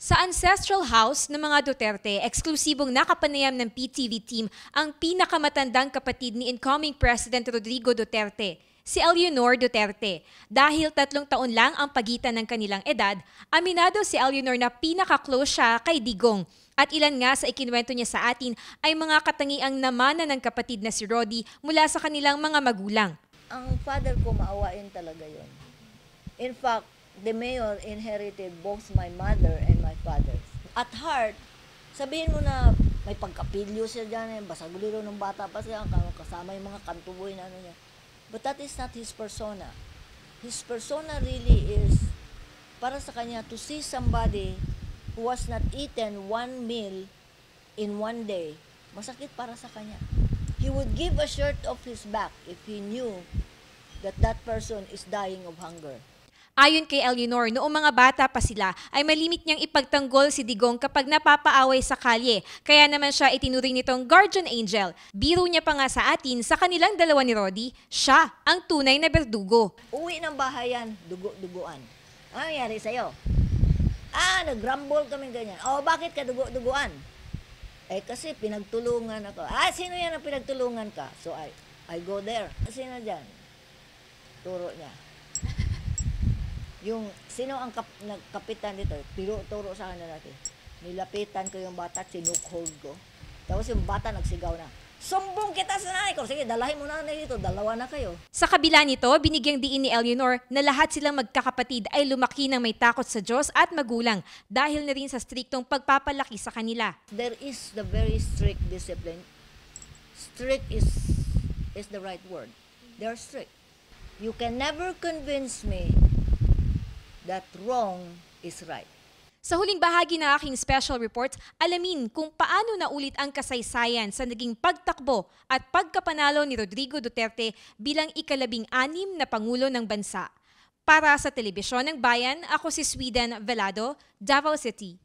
Sa ancestral house ng mga Duterte, eksklusibong nakapanayam ng PTV team ang pinakamatandang kapatid ni incoming President Rodrigo Duterte, si Eleanor Duterte. Dahil 3 taon lang ang pagitan ng kanilang edad, aminado si Eleanor na pinaka-close siya kay Digong. At ilan nga sa ikinuwento niya sa atin ay mga katangiang namana ng kapatid na si Rodi mula sa kanilang mga magulang. Ang father ko maawain talaga yon. In fact, the mayor inherited both my mother and my father. At heart, sabihin mo na may pagkapilyo siya dyan, basaguliro ng bata pa siya, kasama yung mga kantuboy na ano niya. But that is not his persona. His persona really is para sa kanya to see somebody who was not eaten one meal in one day. Masakit para sa kanya. He would give a shirt off his back if he knew that that person is dying of hunger. Ayon kay Eleanor, noong mga bata pa sila ay malimit niyang ipagtanggol si Digong kapag napapaaway sa kalye. Kaya naman siya itinuring nitong guardian angel. Biro niya pa nga sa atin, sa kanilang dalawa ni Rodi, siya ang tunay na berdugo. Uwi ng bahay yan, dugo-duguan. Ano nangyari sa'yo? Nag-rumble kami ganyan. Bakit ka dugo-duguan? Kasi pinagtulungan ako. Sino yan ang pinagtulungan ka? So I go there. Sino dyan? Turo niya. Yung sino ang kapitan dito, turo sa kanila natin. Nilapitan ko yung bata, sinukhold ko. Tapos yung bata nagsigaw na, "Sumbong kita sa nanay ko! Sige, dalahin mo na dito, dalawa na kayo." Sa kabila nito, binigyang diin ni Eleanor na lahat silang magkakapatid ay lumaki ng may takot sa Diyos at magulang dahil na rin sa striktong pagpapalaki sa kanila. There is the very strict discipline. Strict is the right word. They're strict. You can never convince me that wrong is right. Sa huling bahagi ng aking special report, alamin kung paano naulit ang kasaysayan sa naging pagtakbo at pagkapanalo ni Rodrigo Duterte bilang ika-16 na Pangulo ng Bansa. Para sa Telebisyon ng Bayan, ako si Sweden Velado, Davao City.